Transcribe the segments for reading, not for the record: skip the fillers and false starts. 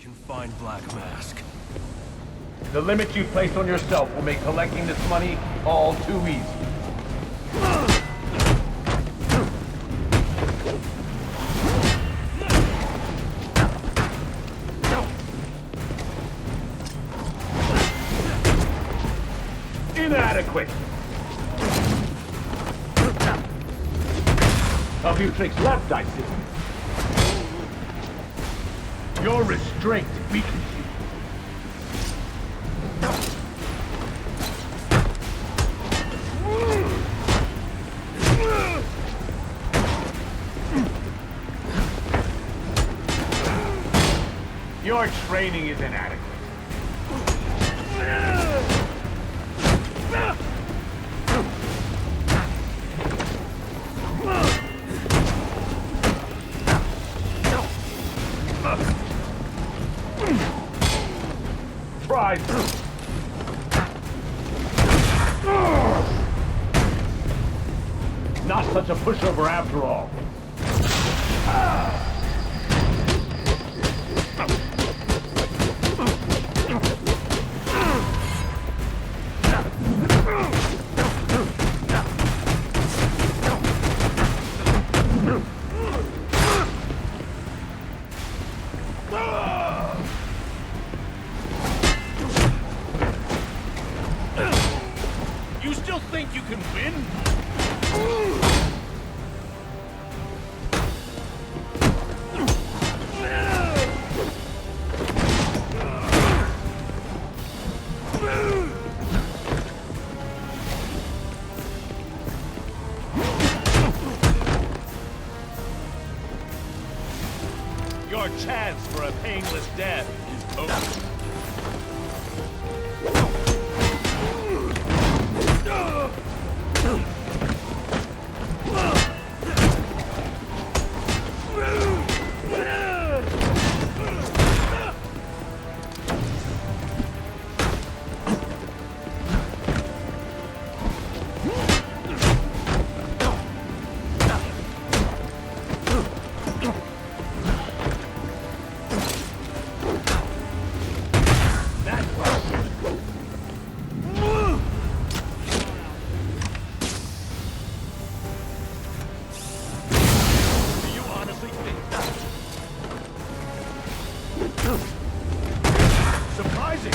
can find Black Mask. The limits you place on yourself will make collecting this money all too easy. Inadequate! A few tricks left, I see. Your restraint weakens you. Your training is inadequate. Try through. Not such a pushover after all. You still think you can win? Your chance for a painless death is over. Surprising!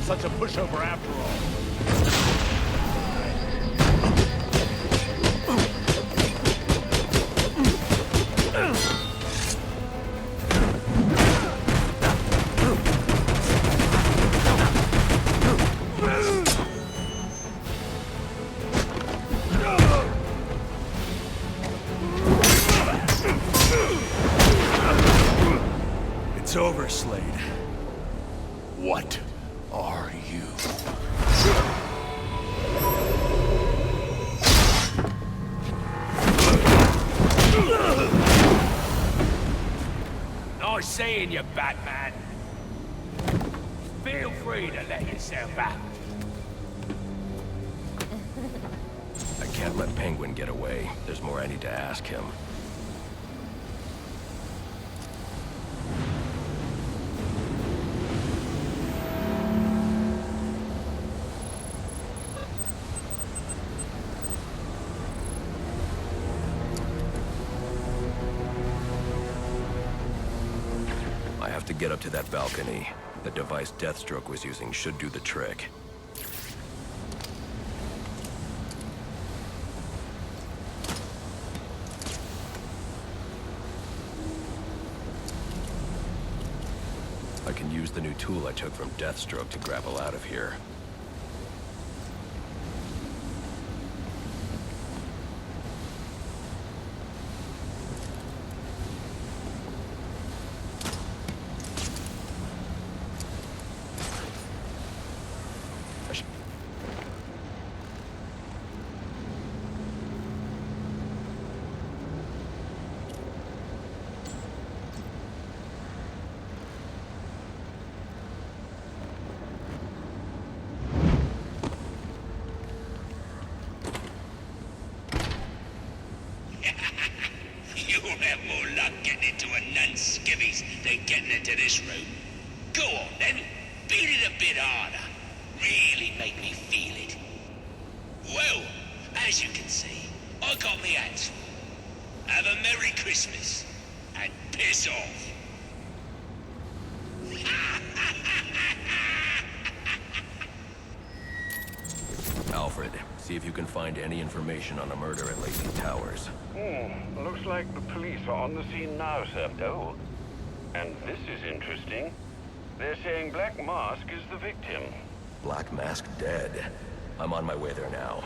such a pushover after all. It's over, Slade. What are you? Nice seeing you, Batman. Feel free to let yourself out. I can't let Penguin get away. There's more I need to ask him. I have to get up to that balcony. The device Deathstroke was using should do the trick. I can use the new tool I took from Deathstroke to grapple out of here. You'll have more luck getting into a nun's skivvies than getting into this room. Go on then, beat it a bit harder. Really make me feel it. Well, as you can see, I got me hands full. Have a Merry Christmas, and piss off. Alfred, see if you can find any information on a murder at Lacey Towers. Looks like the police are on the scene now, sir. Oh, and this is interesting. They're saying Black Mask is the victim. Black Mask dead. I'm on my way there now.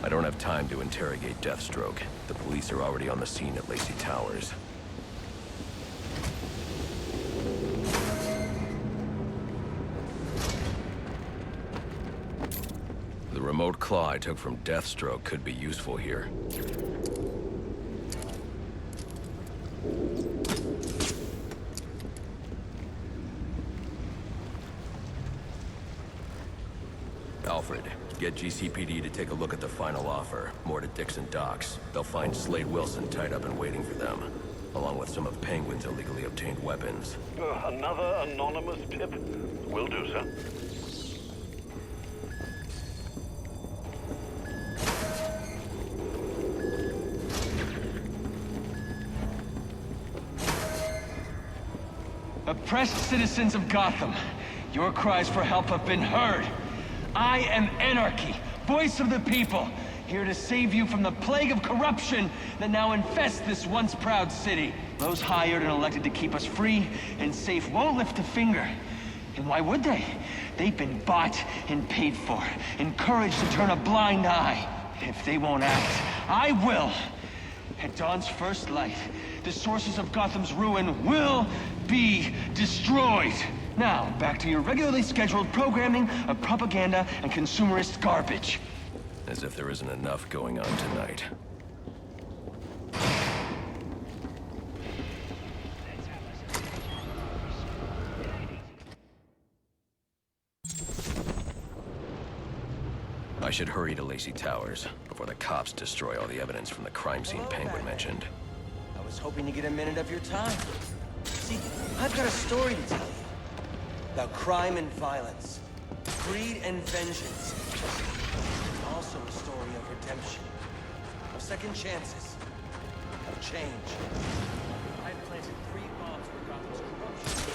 I don't have time to interrogate Deathstroke. The police are already on the scene at Lacey Towers. The remote claw I took from Deathstroke could be useful here. Alfred, get GCPD to take a look at the final offer. More to Dixon Docks. They'll find Slade Wilson tied up and waiting for them, along with some of Penguin's illegally obtained weapons. Another anonymous tip? Will do, sir. Oppressed citizens of Gotham, your cries for help have been heard. I am Anarchy, voice of the people, here to save you from the plague of corruption that now infests this once proud city. Those hired and elected to keep us free and safe won't lift a finger. And why would they? They've been bought and paid for, encouraged to turn a blind eye. If they won't act, I will. At dawn's first light, the sources of Gotham's ruin will be destroyed. Now, back to your regularly scheduled programming of propaganda and consumerist garbage. As if there isn't enough going on tonight. I should hurry to Lacey Towers before the cops destroy all the evidence from the crime scene Penguin mentioned. I was hoping to get a minute of your time. See, I've got a story to tell you. About crime and violence, greed and vengeance. Also a story of redemption, of second chances, of change. I've planted 3 bombs for Gotham's corruption.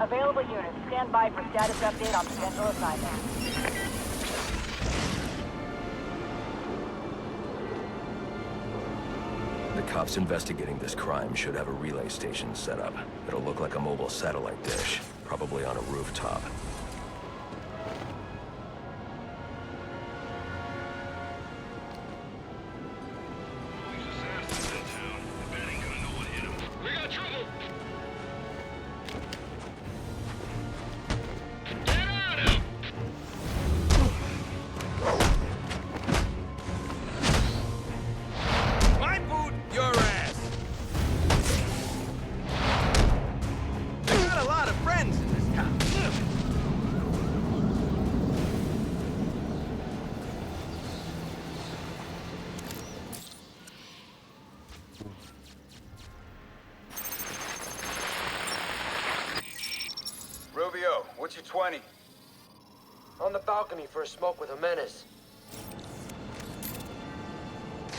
Available units, stand by for status update on potential assignment. The cops investigating this crime should have a relay station set up. It'll look like a mobile satellite dish, probably on a rooftop. What's your 20? On the balcony for a smoke with a menace.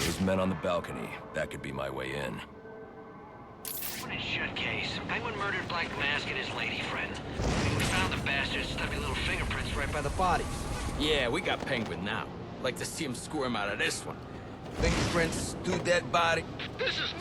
Those men on the balcony, that could be my way in. What a shitcase. Penguin murdered Black Mask and his lady friend. We found the bastard's stuffy little fingerprints right by the bodies. Yeah, we got Penguin now. Like to see him squirm out of this one. Fingerprints, two dead body. This is...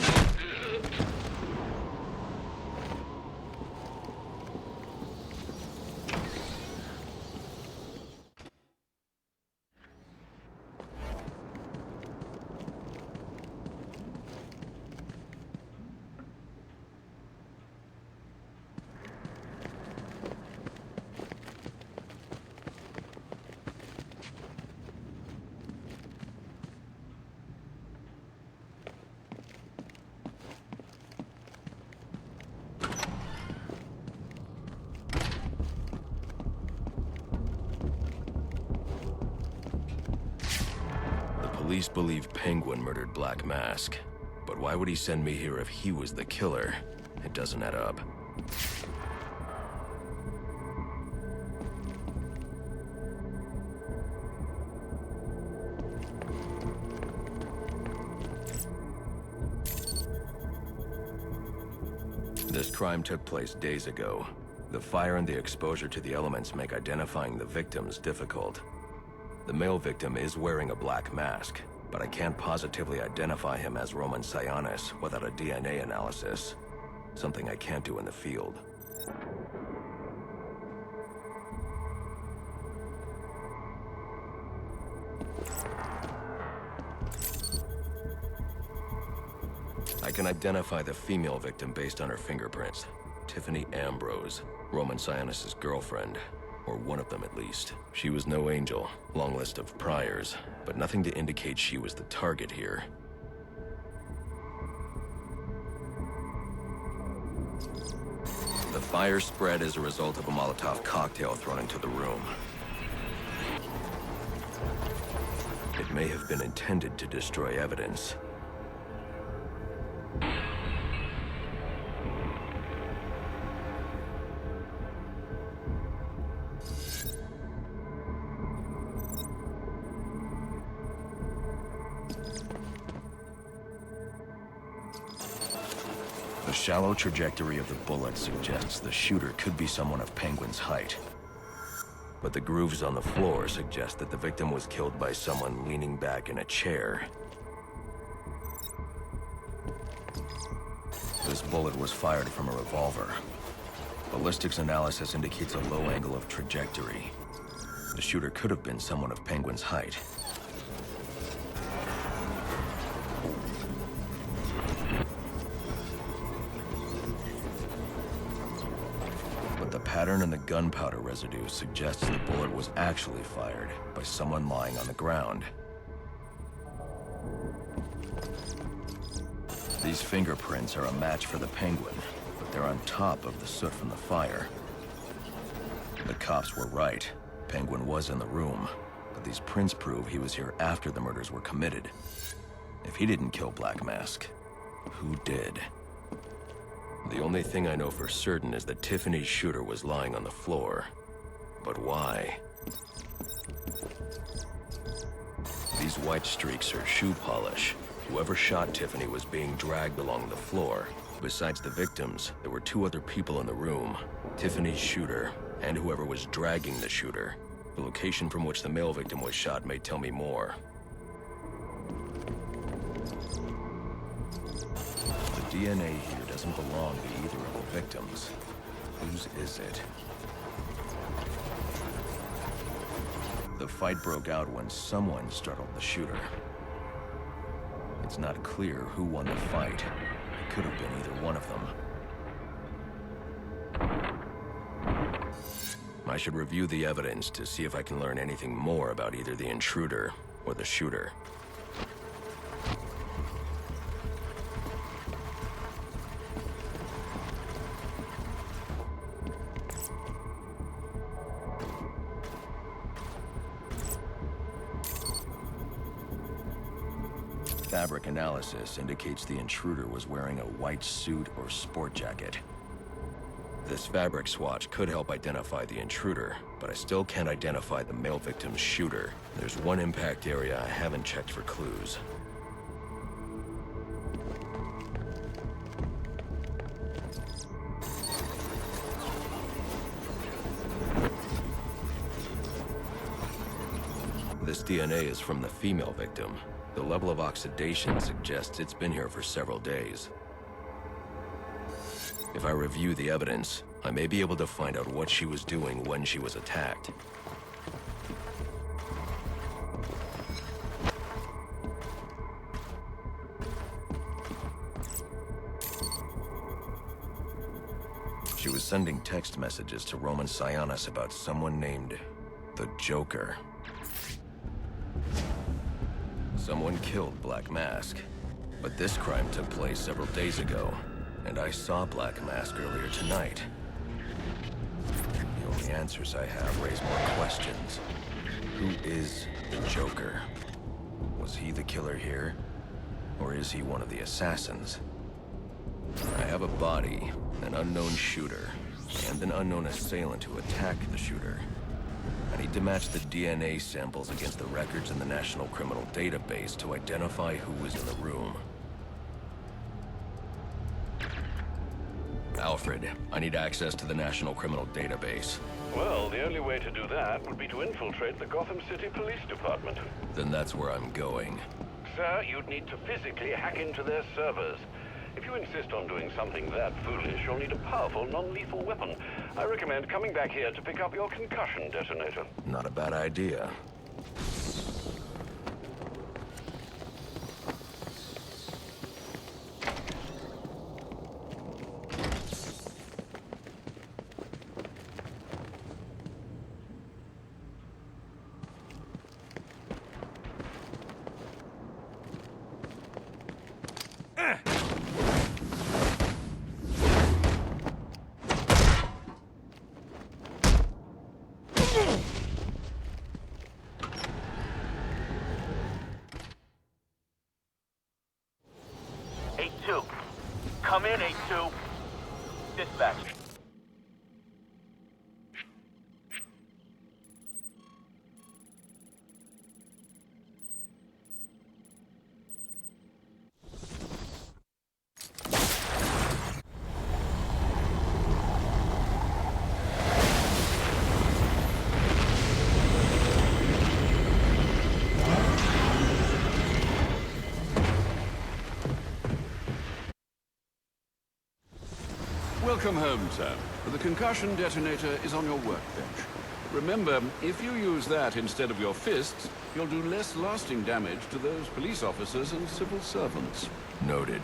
Police believe Penguin murdered Black Mask. But why would he send me here if he was the killer? It doesn't add up. This crime took place days ago. The fire and the exposure to the elements make identifying the victims difficult. The male victim is wearing a black mask, but I can't positively identify him as Roman Sionis without a DNA analysis. Something I can't do in the field. I can identify the female victim based on her fingerprints. Tiffany Ambrose, Roman Sionis' girlfriend. Or one of them at least. She was no angel, long list of priors, but nothing to indicate she was the target here. The fire spread as a result of a Molotov cocktail thrown into the room. It may have been intended to destroy evidence. The shallow trajectory of the bullet suggests the shooter could be someone of Penguin's height. But the grooves on the floor suggest that the victim was killed by someone leaning back in a chair. This bullet was fired from a revolver. Ballistics analysis indicates a low angle of trajectory. The shooter could have been someone of Penguin's height. The pattern in the gunpowder residue suggests the bullet was actually fired by someone lying on the ground. These fingerprints are a match for the Penguin, but they're on top of the soot from the fire. The cops were right. Penguin was in the room, but these prints prove he was here after the murders were committed. If he didn't kill Black Mask, who did? The only thing I know for certain is that Tiffany's shooter was lying on the floor. But why? These white streaks are shoe polish. Whoever shot Tiffany was being dragged along the floor. Besides the victims, there were two other people in the room. Tiffany's shooter, and whoever was dragging the shooter. The location from which the male victim was shot may tell me more. The DNA here doesn't belong to either of the victims. Whose is it? The fight broke out when someone startled the shooter. It's not clear who won the fight. It could have been either one of them. I should review the evidence to see if I can learn anything more about either the intruder or the shooter. Fabric analysis indicates the intruder was wearing a white suit or sport jacket. This fabric swatch could help identify the intruder, but I still can't identify the male victim's shooter. There's one impact area I haven't checked for clues. This DNA is from the female victim. The level of oxidation suggests it's been here for several days. If I review the evidence, I may be able to find out what she was doing when she was attacked. She was sending text messages to Roman Sionis about someone named the Joker. Someone killed Black Mask, but this crime took place several days ago, and I saw Black Mask earlier tonight. The only answers I have raise more questions. Who is the Joker? Was he the killer here? Or is he one of the assassins? I have a body, an unknown shooter, and an unknown assailant who attacked the shooter. I need to match the DNA samples against the records in the National Criminal Database to identify who was in the room. Alfred, I need access to the National Criminal Database. Well, the only way to do that would be to infiltrate the Gotham City Police Department. Then that's where I'm going. Sir, you'd need to physically hack into their servers. If you insist on doing something that foolish, you'll need a powerful, non-lethal weapon. I recommend coming back here to pick up your concussion detonator. Not a bad idea. Come in, 8-2. Dispatch. Welcome home, sir. The concussion detonator is on your workbench. Remember, if you use that instead of your fists, you'll do less lasting damage to those police officers and civil servants. Noted.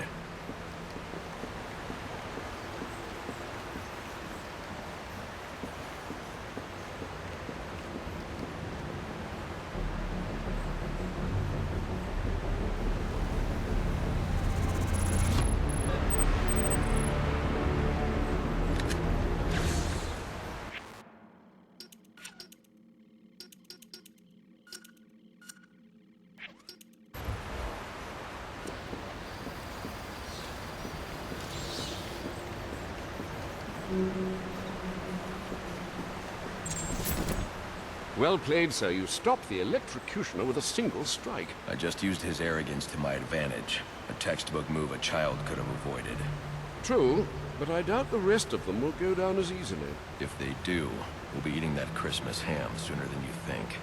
Well played, sir. You stopped the electrocutioner with a single strike. I just used his arrogance to my advantage. A textbook move a child could have avoided. True, but I doubt the rest of them will go down as easily. If they do, we'll be eating that Christmas ham sooner than you think.